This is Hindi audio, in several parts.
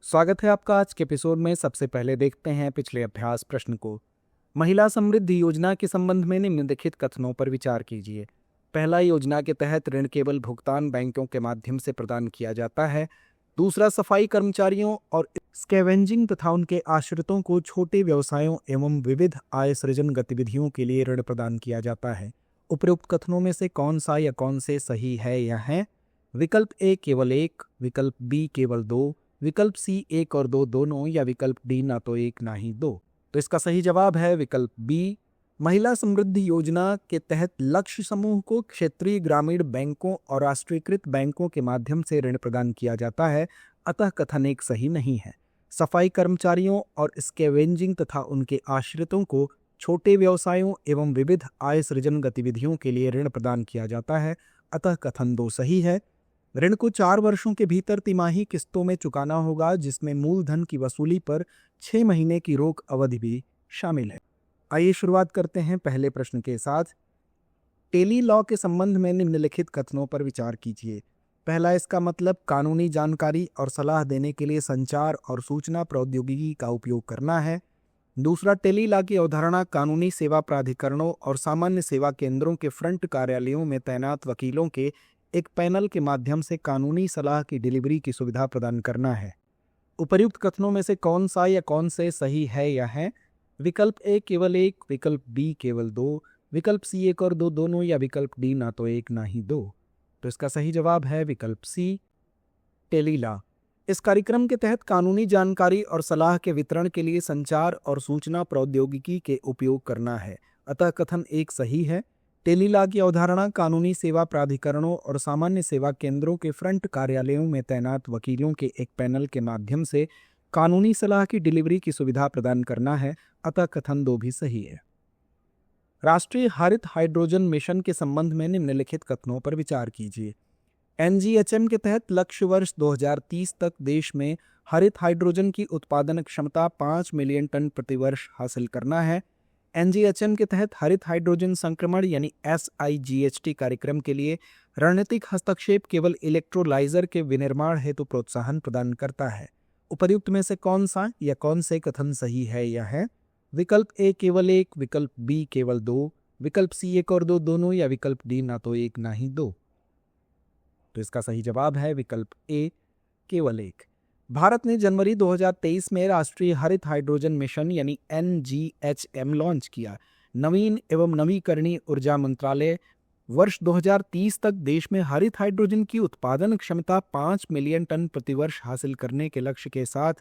स्वागत है आपका आज के एपिसोड में। सबसे पहले देखते हैं पिछले अभ्यास प्रश्न को। महिला समृद्धि योजना के संबंध में निम्नलिखित कथनों पर विचार कीजिए। पहला, योजना के तहत ऋण केवल भुगतान बैंकों के माध्यम से प्रदान किया जाता है। दूसरा, सफाई कर्मचारियों और स्कैवेंजिंग तथा उनके आश्रितों को छोटे व्यवसायों एवं विविध आय सृजन गतिविधियों के लिए ऋण प्रदान किया जाता है। उपरोक्त कथनों में से कौन सा या कौन से सही है या है? विकल्प ए केवल एक, विकल्प बी केवल दो, विकल्प सी एक और दो दोनों, या विकल्प डी ना तो एक ना ही दो। तो इसका सही जवाब है विकल्प बी। महिला समृद्धि योजना के तहत लक्ष्य समूह को क्षेत्रीय ग्रामीण बैंकों और राष्ट्रीयकृत बैंकों के माध्यम से ऋण प्रदान किया जाता है, अतः कथन एक सही नहीं है। सफाई कर्मचारियों और स्कैवेंजिंग तथा उनके आश्रितों को छोटे व्यवसायों एवं विविध आय सृजन गतिविधियों के लिए ऋण प्रदान किया जाता है, अतः कथन दो सही है। ऋण को 4 वर्षों के भीतर तिमाही किस्तों में चुकाना होगा, जिसमें मूलधन की वसूली पर 6 महीने की रोक अवधि भी शामिल है। आइए शुरुआत करते हैं पहले प्रश्न के साथ। टेली लॉ के संबंध में निम्नलिखित कथनों पर विचार कीजिए। पहला, इसका मतलब कानूनी जानकारी और सलाह देने के लिए संचार और सूचना प्रौद्योगिकी का उपयोग करना है। दूसरा, टेली लॉ की अवधारणा कानूनी सेवा प्राधिकरणों और सामान्य सेवा केंद्रों के फ्रंट कार्यालयों में तैनात वकीलों के एक पैनल के माध्यम से कानूनी सलाह की डिलीवरी की सुविधा प्रदान करना है। उपर्युक्त कथनों में से कौन सा या कौन से सही है या है? विकल्प ए केवल एक, विकल्प बी केवल दो, विकल्प सी एक और दो दोनों, या विकल्प डी ना तो एक ना ही दो। तो इसका सही जवाब है विकल्प सी, टेली लॉ। इस कार्यक्रम के तहत कानूनी जानकारी और सलाह के वितरण के लिए संचार और सूचना प्रौद्योगिकी के उपयोग करना है, अतः कथन एक सही है। टेली लॉ की अवधारणा कानूनी सेवा प्राधिकरणों और सामान्य सेवा केंद्रों के फ्रंट कार्यालयों में तैनात वकीलों के एक पैनल के माध्यम से कानूनी सलाह की डिलीवरी की सुविधा प्रदान करना है, अतः कथन दो भी सही है। राष्ट्रीय हरित हाइड्रोजन मिशन के संबंध में निम्नलिखित कथनों पर विचार कीजिए। एनजीएचएम के तहत लक्ष्य वर्ष 2030 तक देश में हरित हाइड्रोजन की उत्पादन क्षमता 5 मिलियन टन प्रतिवर्ष हासिल करना है। एनजीएचएम के तहत हरित हाइड्रोजन संक्रमण यानी SIGHT कार्यक्रम के लिए रणनीतिक हस्तक्षेप केवल इलेक्ट्रोलाइजर के विनिर्माण हेतु प्रोत्साहन प्रदान करता है। उपर्युक्त में से कौन सा या कौन से कथन सही है या है? विकल्प ए केवल एक, विकल्प बी केवल दो, विकल्प सी एक और दो दोनों, या विकल्प डी ना तो एक ना ही दो। तो इसका सही जवाब है विकल्प ए, केवल एक। भारत ने जनवरी 2023 में राष्ट्रीय हरित हाइड्रोजन मिशन यानी NGHM लॉन्च किया। नवीन एवं नवीकरणीय ऊर्जा मंत्रालय वर्ष 2030 तक देश में हरित हाइड्रोजन की उत्पादन क्षमता 5 मिलियन टन प्रतिवर्ष हासिल करने के लक्ष्य के साथ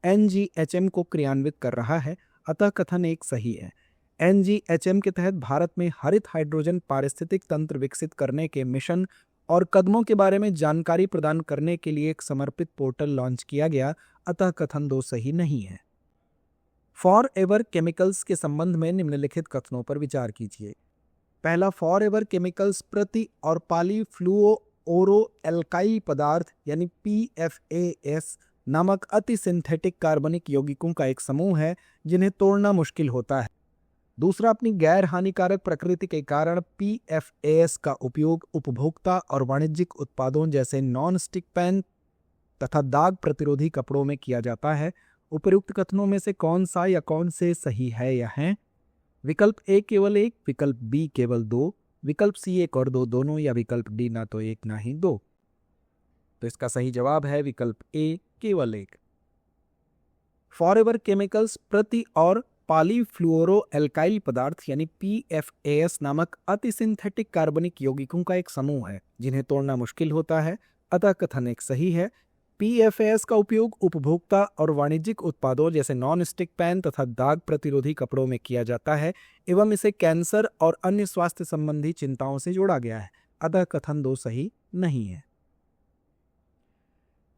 NGHM को क्रियान्वित कर रहा है, अतः कथन एक सही है। NGHM के तहत भारत में हरित हाइड्रोजन पारिस्थितिक तंत्र विकसित करने के मिशन और कदमों के बारे में जानकारी प्रदान करने के लिए एक समर्पित पोर्टल लॉन्च किया गया, अतः कथन दो सही नहीं है। फॉर एवर केमिकल्स के संबंध में निम्नलिखित कथनों पर विचार कीजिए। पहला, फॉर एवर केमिकल्स प्रति और पॉलीफ्लुओरो एल्काइल पदार्थ यानी PFAS नामक अति सिंथेटिक कार्बनिक यौगिकों का एक समूह है जिन्हें तोड़ना मुश्किल होता है। दूसरा, अपनी गैर हानिकारक प्रकृति के कारण PFAS का उपयोग उपभोक्ता और वाणिज्यिक उत्पादों जैसे नॉन स्टिक पैन तथा दाग प्रतिरोधी कपड़ों में किया जाता है। उपर्युक्त कथनों में से कौन सा या कौन से सही है या है? विकल्प ए केवल एक, विकल्प बी केवल दो, विकल्प सी एक और दो दोनों, या विकल्प डी ना तो एक ना ही दो। तो इसका सही जवाब है विकल्प ए, केवल एक। फॉर एवर केमिकल्स प्रति और पॉलीफ्लुओरो एल्काइल पदार्थ यानी PFAS नामक अति सिंथेटिक कार्बनिक यौगिकों का एक समूह है जिन्हें तोड़ना मुश्किल होता है, अतः कथन एक सही है। PFAS का उपयोग उपभोक्ता और वाणिज्यिक उत्पादों जैसे नॉन स्टिक पैन तथा दाग प्रतिरोधी कपड़ों में किया जाता है एवं इसे कैंसर और अन्य स्वास्थ्य संबंधी चिंताओं से जोड़ा गया है, अतः कथन दो सही नहीं है।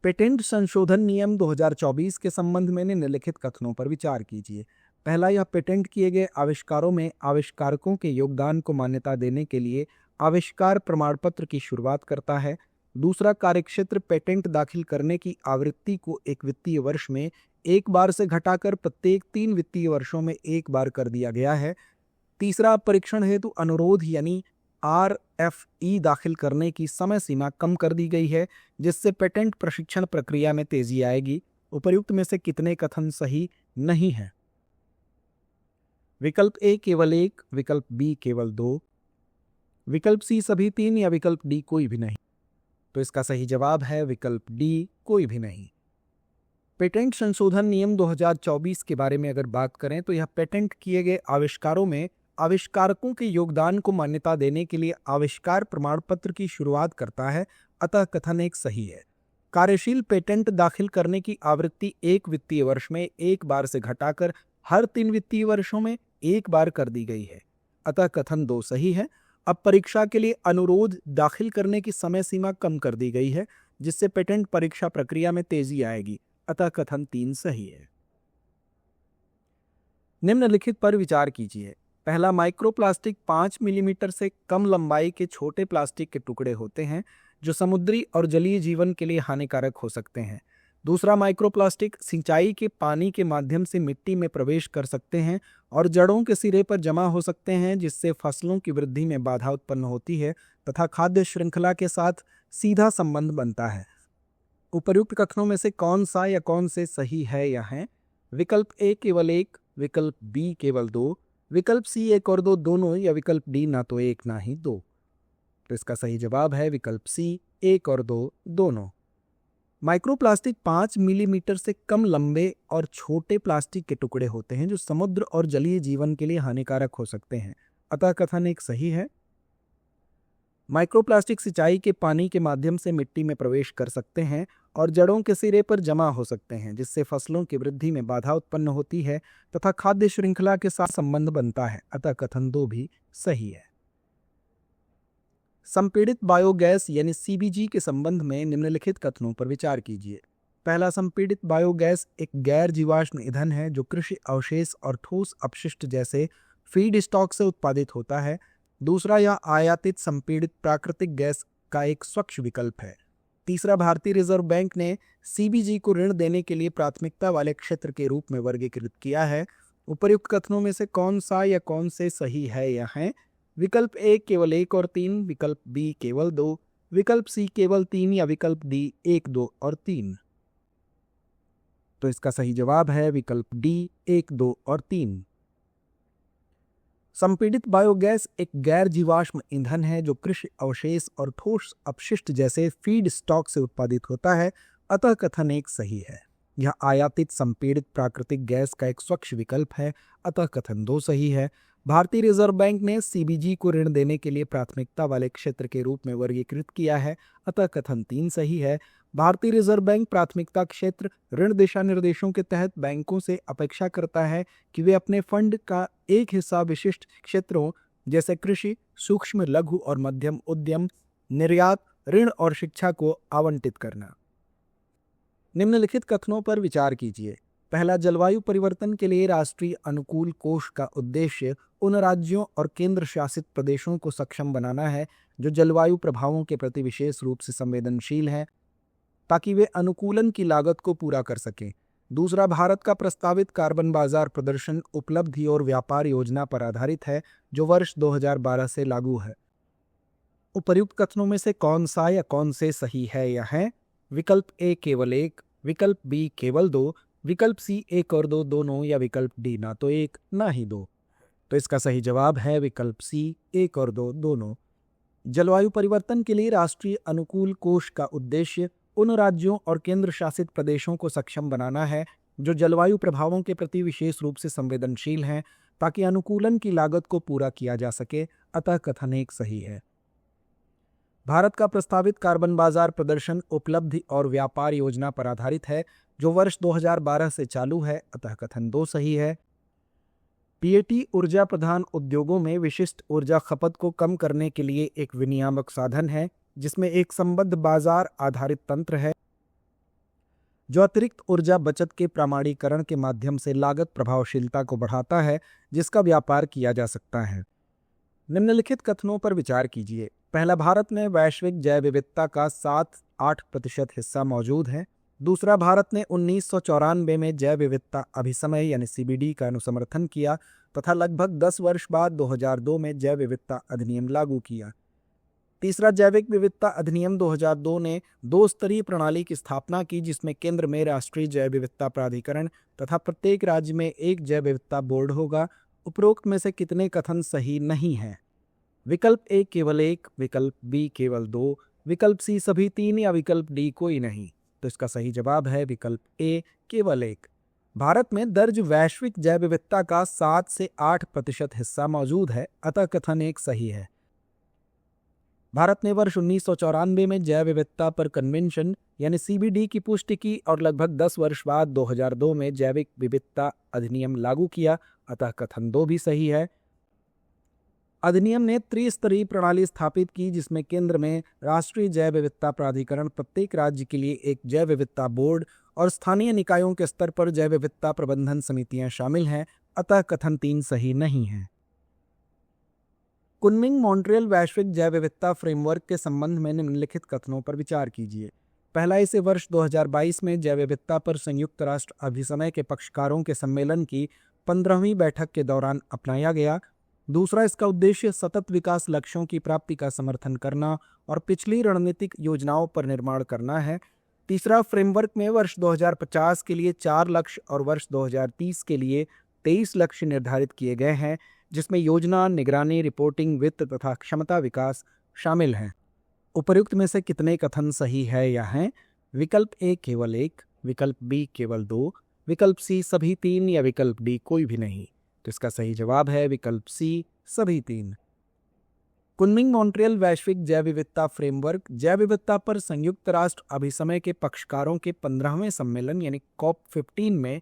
पेटेंट संशोधन नियम 2024 के संबंध में निम्नलिखित कथनों पर विचार कीजिए। पहला, यह पेटेंट किए गए आविष्कारों में आविष्कारकों के योगदान को मान्यता देने के लिए आविष्कार प्रमाण पत्र की शुरुआत करता है। दूसरा, कार्यक्षेत्र पेटेंट दाखिल करने की आवृत्ति को एक वित्तीय वर्ष में एक बार से घटाकर प्रत्येक 3 वित्तीय वर्षों में एक बार कर दिया गया है। तीसरा, परीक्षण हेतु अनुरोध यानी RFE दाखिल करने की समय सीमा कम कर दी गई है, जिससे पेटेंट प्रशिक्षण प्रक्रिया में तेजी आएगी। उपर्युक्त में से कितने कथन सही नहीं है? विकल्प ए केवल 1, विकल्प बी केवल 2, विकल्प सी सभी 3 या विकल्प डी कोई भी नहीं। तो इसका सही जवाब है विकल्प डी, कोई भी नहीं। पेटेंट संशोधन नियम 2024 के बारे में अगर बात करें तो यह पेटेंट किए गए आविष्कारों में आविष्कारकों के योगदान को मान्यता देने के लिए आविष्कार प्रमाण पत्र की शुरुआत करता है, अतः कथन एक सही है। कार्यशील पेटेंट दाखिल करने की आवृत्ति 1 वित्तीय वर्ष में 1 बार से घटाकर हर 3 वित्तीय वर्षों में 1 बार कर दी गई है, अतः कथन 2 सही है। अब परीक्षा के लिए अनुरोध दाखिल करने की समय सीमा कम कर दी गई है, जिससे पेटेंट परीक्षा प्रक्रिया में तेजी आएगी, अतः कथन 3 सही है। निम्नलिखित पर विचार कीजिए। पहला, माइक्रोप्लास्टिक 5 मिलीमीटर से कम लंबाई के छोटे प्लास्टिक के टुकड़े होते हैं जो समुद्री और जलीय जीवन के लिए हानिकारक हो सकते हैं। दूसरा, माइक्रोप्लास्टिक सिंचाई के पानी के माध्यम से मिट्टी में प्रवेश कर सकते हैं और जड़ों के सिरे पर जमा हो सकते हैं, जिससे फसलों की वृद्धि में बाधा उत्पन्न होती है तथा खाद्य श्रृंखला के साथ सीधा संबंध बनता है। उपर्युक्त कथनों में से कौन सा या कौन से सही है या हैं? विकल्प ए केवल 1, विकल्प बी केवल 2, विकल्प सी 1 और 2 दोनों, या विकल्प डी ना तो 1 ना ही 2। तो इसका सही जवाब है विकल्प सी, 1 और 2 दोनों। माइक्रोप्लास्टिक 5 मिलीमीटर से कम लंबे और छोटे प्लास्टिक के टुकड़े होते हैं जो समुद्र और जलीय जीवन के लिए हानिकारक हो सकते हैं, अतः कथन एक सही है। माइक्रोप्लास्टिक सिंचाई के पानी के माध्यम से मिट्टी में प्रवेश कर सकते हैं और जड़ों के सिरे पर जमा हो सकते हैं, जिससे फसलों की वृद्धि में बाधा उत्पन्न होती है तथा खाद्य श्रृंखला के साथ संबंध बनता है, अतः कथन 2 भी सही है। संपीड़ित बायोगैस यानी सीबीजी के संबंध में निम्नलिखित कथनों पर विचार कीजिए। पहला, संपीड़ित बायोगैस एक गैर जीवाश्म ईंधन है जो कृषि अवशेष और ठोस अपशिष्ट जैसे फीड स्टॉक से उत्पादित होता है। दूसरा, यह आयातित संपीड़ित प्राकृतिक गैस का एक स्वच्छ विकल्प है। तीसरा, भारतीय रिजर्व बैंक ने सीबीजी को ऋण देने के लिए प्राथमिकता वाले क्षेत्र के रूप में वर्गीकृत किया है। उपर्युक्त कथनों में से कौन सा या कौन से सही है या हैं? विकल्प ए केवल 1 और 3, विकल्प बी केवल 2, विकल्प सी केवल 3 या विकल्प डी 1, 2 और 3। तो इसका सही जवाब है विकल्प डी, 1, 2 और 3। संपीड़ित बायोगैस एक गैर जीवाश्म ईंधन है जो कृषि अवशेष और ठोस अपशिष्ट जैसे फीड स्टॉक से उत्पादित होता है, अतः कथन 1 सही है। यह आयातित संपीड़ित प्राकृतिक गैस का एक स्वच्छ विकल्प है, अतः कथन 2 सही है। भारतीय रिजर्व बैंक ने सीबीजी को ऋण देने के लिए प्राथमिकता वाले क्षेत्र के रूप में वर्गीकृत किया है, अतः कथन 3 सही है। भारतीय रिजर्व बैंक प्राथमिकता क्षेत्र ऋण दिशा निर्देशों के तहत बैंकों से अपेक्षा करता है कि वे अपने फंड का एक हिस्सा विशिष्ट क्षेत्रों जैसे कृषि, सूक्ष्म लघु और मध्यम उद्यम, निर्यात, ऋण और शिक्षा को आवंटित करना। निम्नलिखित कथनों पर विचार कीजिए। पहला, जलवायु परिवर्तन के लिए राष्ट्रीय अनुकूल कोष का उद्देश्य उन राज्यों और केंद्र शासित प्रदेशों को सक्षम बनाना है जो जलवायु प्रभावों के प्रति विशेष रूप से संवेदनशील हैं, ताकि वे अनुकूलन की लागत को पूरा कर सकें। दूसरा, भारत का प्रस्तावित कार्बन बाजार प्रदर्शन उपलब्धि और व्यापार योजना पर आधारित है जो वर्ष 2012 से लागू है। उपर्युक्त कथनों में से कौन सा या कौन से सही है या हैं? विकल्प ए केवल 1, विकल्प बी केवल 2, विकल्प सी 1 और 2 दोनों, या विकल्प डी ना तो 1 ना ही 2। तो इसका सही जवाब है विकल्प सी, 1 और 2 दोनों। जलवायु परिवर्तन के लिए राष्ट्रीय अनुकूल कोष का उद्देश्य उन राज्यों और केंद्र शासित प्रदेशों को सक्षम बनाना है जो जलवायु प्रभावों के प्रति विशेष रूप से संवेदनशील हैं, ताकि अनुकूलन की लागत को पूरा किया जा सके, अतः कथन 1 सही है। भारत का प्रस्तावित कार्बन बाजार प्रदर्शन उपलब्धि और व्यापार योजना पर आधारित है जो वर्ष 2012 से चालू है, अतः कथन 2 सही है। पीएटी ऊर्जा प्रधान उद्योगों में विशिष्ट ऊर्जा खपत को कम करने के लिए एक विनियामक साधन है जिसमें एक संबद्ध बाजार आधारित तंत्र है जो अतिरिक्त ऊर्जा बचत के प्रमाणीकरण के माध्यम से लागत प्रभावशीलता को बढ़ाता है जिसका व्यापार किया जा सकता है। निम्नलिखित कथनों पर विचार कीजिए। पहला, भारत में वैश्विक जैव विविधता का 7-8% हिस्सा मौजूद है। दूसरा, भारत ने 1994 में जैव विविधता अभिसमय यानी सीबीडी का अनुसमर्थन किया तथा लगभग 10 वर्ष बाद 2002 में जैव विविधता अधिनियम लागू किया। तीसरा, जैविक विविधता अधिनियम 2002 ने 2 स्तरीय प्रणाली की स्थापना की, जिसमें केंद्र में राष्ट्रीय जैव विविधता प्राधिकरण तथा प्रत्येक राज्य में एक जैव विविधता बोर्ड होगा। उपरोक्त में से कितने कथन सही नहीं हैं? विकल्प ए केवल 1, विकल्प बी केवल 2, विकल्प सी सभी 3 या विकल्प डी कोई नहीं। तो इसका सही जवाब है विकल्प ए केवल 1। भारत में दर्ज वैश्विक जैव विविधता का 7 से 8% हिस्सा मौजूद है, अतः कथन 1 सही है। भारत ने वर्ष 1994 में जैव विविधता पर कन्वेंशन यानी CBD की पुष्टि की और लगभग 10 वर्ष बाद 2002 में जैविक विविधता अधिनियम लागू किया, अतः कथन 2 भी सही है। अधिनियम ने त्रिस्तरीय प्रणाली स्थापित की, जिसमें केंद्र में राष्ट्रीय जैव विविधता प्राधिकरण, प्रत्येक राज्य के लिए एक जैव विविधता बोर्ड और स्थानीय निकायों के स्तर पर जैव विविधता प्रबंधन समितियां शामिल हैं, अतः कथन 3 सही नहीं है। कुनमिंग मॉन्ट्रियल वैश्विक जैव विविधता फ्रेमवर्क के संबंध में निम्नलिखित कथनों पर विचार कीजिए। पहला, इसे वर्ष 2022 में जैव विविधता पर संयुक्त राष्ट्र अभिसमय के पक्षकारों के सम्मेलन की 15वीं बैठक के दौरान अपनाया गया। दूसरा, इसका उद्देश्य सतत विकास लक्ष्यों की प्राप्ति का समर्थन करना और पिछली रणनीतिक योजनाओं पर निर्माण करना है। तीसरा, फ्रेमवर्क में वर्ष 2050 के लिए 4 लक्ष्य और वर्ष 2030 के लिए 23 लक्ष्य निर्धारित किए गए हैं, जिसमें योजना, निगरानी, रिपोर्टिंग, वित्त तथा क्षमता विकास शामिल हैं। उपर्युक्त में से कितने कथन सही है या हैं? विकल्प ए केवल 1, विकल्प बी केवल 2, विकल्प सी सभी 3 या विकल्प डी कोई भी नहीं। तो इसका सही जवाब है विकल्प सी सभी 3। कुनमिंग मॉन्ट्रियल वैश्विक जैव विविधता फ्रेमवर्क जैव विविधता पर संयुक्त राष्ट्र अभिसमय के पक्षकारों के 15वें सम्मेलन यानी COP15 में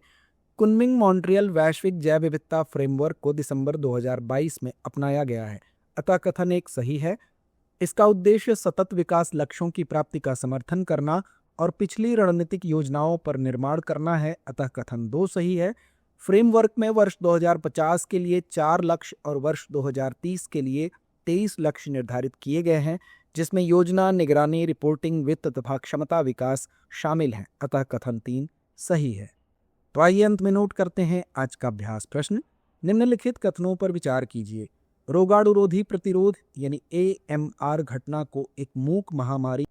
कुनमिंग मॉन्ट्रियल वैश्विक जैव विविधता फ्रेमवर्क को दिसंबर 2022 में अपनाया गया है, अतः कथन 1 सही है। इसका उद्देश्य सतत विकास लक्ष्यों की प्राप्ति का समर्थन करना और पिछली रणनीतिक योजनाओं पर निर्माण करना है, अतः कथन 2 सही है। फ्रेमवर्क में वर्ष 2050 के लिए 4 लक्ष्य और वर्ष 2030 के लिए 23 लक्ष्य निर्धारित किए गए हैं, जिसमें योजना, निगरानी, रिपोर्टिंग, वित्त तथा क्षमता विकास शामिल हैं, अतः कथन 3 सही है। तो आइए अंत में नोट करते हैं आज का अभ्यास प्रश्न। निम्नलिखित कथनों पर विचार कीजिए। रोगाणुरोधी प्रतिरोध यानी AMR घटना को एक मूक महामारी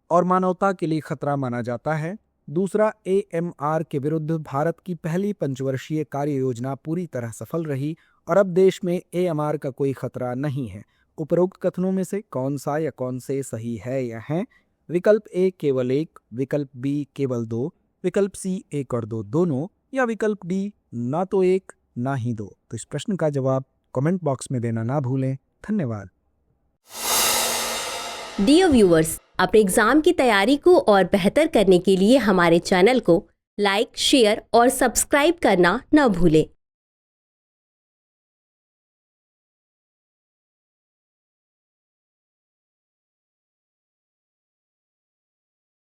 और मानवता के लिए खतरा माना जाता है। दूसरा, AMR के विरुद्ध भारत की पहली पंचवर्षीय कार्य योजना पूरी तरह सफल रही और अब देश में AMR का कोई खतरा नहीं है। उपरोक्त कथनों में से कौन सा या कौन से सही है या हैं? विकल्प ए केवल 1, विकल्प बी केवल 2, विकल्प सी 1 और 2 दोनों, या विकल्प डी ना तो 1 ना ही 2। तो इस प्रश्न का जवाब कमेंट बॉक्स में देना ना भूलें। धन्यवाद। डियर व्यूअर्स, अपने एग्जाम की तैयारी को और बेहतर करने के लिए हमारे चैनल को लाइक, शेयर और सब्सक्राइब करना न भूलें।